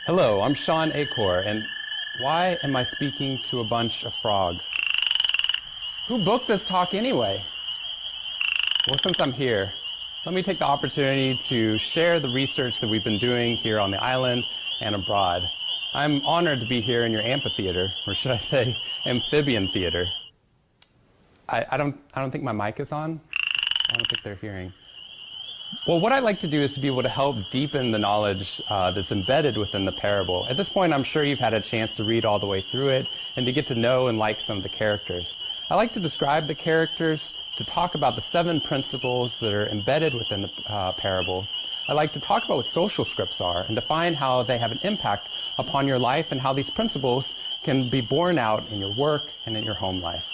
Hello, I'm Sean Acor, and why am I speaking to a bunch of frogs? Who booked this talk anyway? Well, since I'm here, let me take the opportunity to share the research that we've been doing here on the island and abroad. I'm honored to be here in your amphitheater, or should I say amphibian theater. I don't think my mic is on. I don't think they're hearing. Well, what I'd like to do is to be able to help deepen the knowledge that's embedded within the parable. At this point, I'm sure you've had a chance to read all the way through it and to get to know and like some of the characters. I like to describe the characters, to talk about the 7 principles that are embedded within the parable. I like to talk about what social scripts are and define how they have an impact upon your life and how these principles can be borne out in your work and in your home life.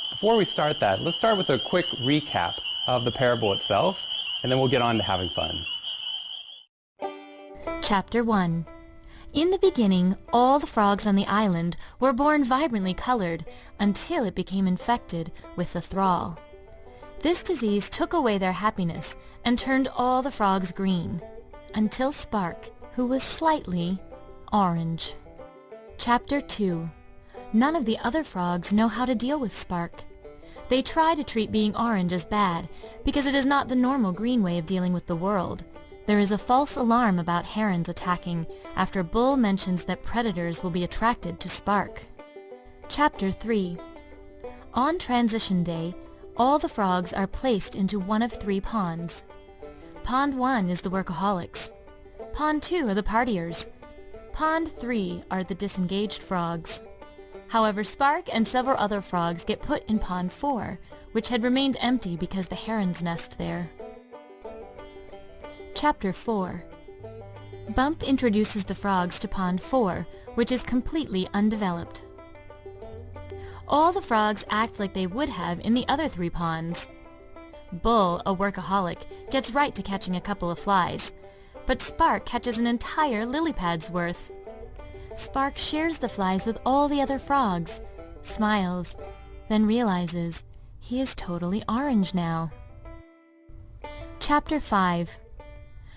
Before we start that, let's start with a quick recap of the parable itself, and then we'll get on to having fun. Chapter 1. In the beginning, all the frogs on the island were born vibrantly colored until it became infected with the thrall. This disease took away their happiness and turned all the frogs green, until Spark, who was slightly orange. Chapter 2. None of the other frogs know how to deal with Spark. They try to treat being orange as bad because it is not the normal green way of dealing with the world. There is a false alarm about herons attacking after Bull mentions that predators will be attracted to Spark. Chapter 3. On transition day, all the frogs are placed into one of 3 ponds. Pond 1 is the workaholics. Pond 2 are the partiers. Pond 3 are the disengaged frogs. However, Spark and several other frogs get put in Pond 4, which had remained empty because the herons nest there. Chapter 4. Bump introduces the frogs to Pond 4, which is completely undeveloped. All the frogs act like they would have in the other 3 ponds. Bull, a workaholic, gets right to catching a couple of flies, but Spark catches an entire lily pad's worth. Spark shares the flies with all the other frogs, smiles, then realizes he is totally orange now. Chapter 5.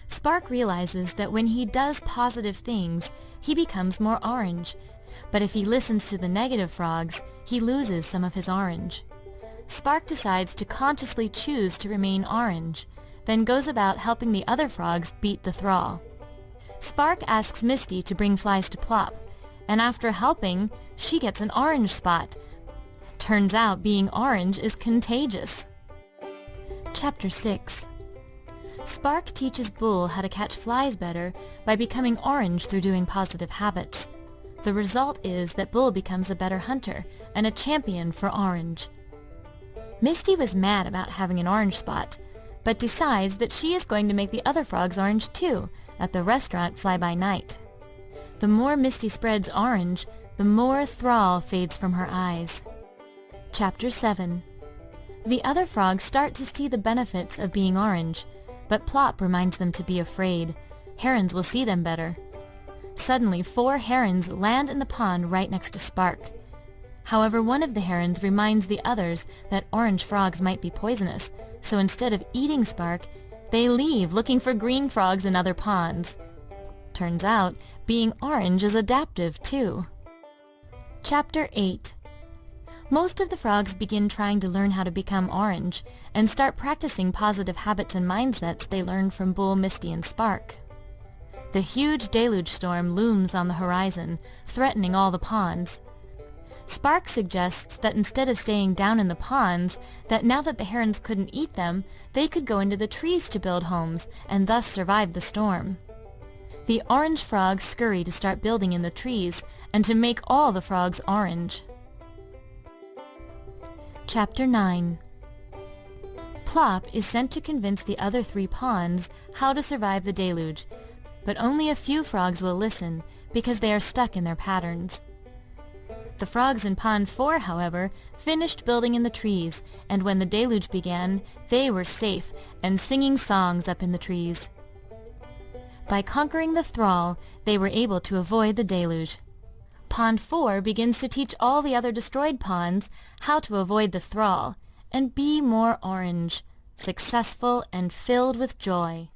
Spark realizes that when he does positive things, he becomes more orange, but if he listens to the negative frogs, he loses some of his orange. Spark decides to consciously choose to remain orange, then goes about helping the other frogs beat the thrall. Spark asks Misty to bring flies to Plop, and after helping, she gets an orange spot. Turns out being orange is contagious. Chapter 6. Spark teaches Bull how to catch flies better by becoming orange through doing positive habits. The result is that Bull becomes a better hunter and a champion for orange. Misty was mad about having an orange spot, but decides that she is going to make the other frogs orange too, at the restaurant Fly-By-Night. The more Misty spreads orange, the more thrall fades from her eyes. Chapter 7. The other frogs start to see the benefits of being orange, but Plop reminds them to be afraid. Herons will see them better. Suddenly, 4 herons land in the pond right next to Spark. However, one of the herons reminds the others that orange frogs might be poisonous, so instead of eating Spark, they leave looking for green frogs in other ponds. Turns out, being orange is adaptive too. Chapter 8. Most of the frogs begin trying to learn how to become orange, and start practicing positive habits and mindsets they learned from Bull, Misty, and Spark. The huge deluge storm looms on the horizon, threatening all the ponds. Spark suggests that instead of staying down in the ponds, that now that the herons couldn't eat them, they could go into the trees to build homes, and thus survive the storm. The orange frogs scurry to start building in the trees, and to make all the frogs orange. Chapter 9. Plop is sent to convince the other 3 ponds how to survive the deluge, but only a few frogs will listen, because they are stuck in their patterns. The frogs in Pond 4, however, finished building in the trees, and when the deluge began, they were safe and singing songs up in the trees. By conquering the thrall, they were able to avoid the deluge. Pond 4 begins to teach all the other destroyed ponds how to avoid the thrall, and be more orange, successful and filled with joy.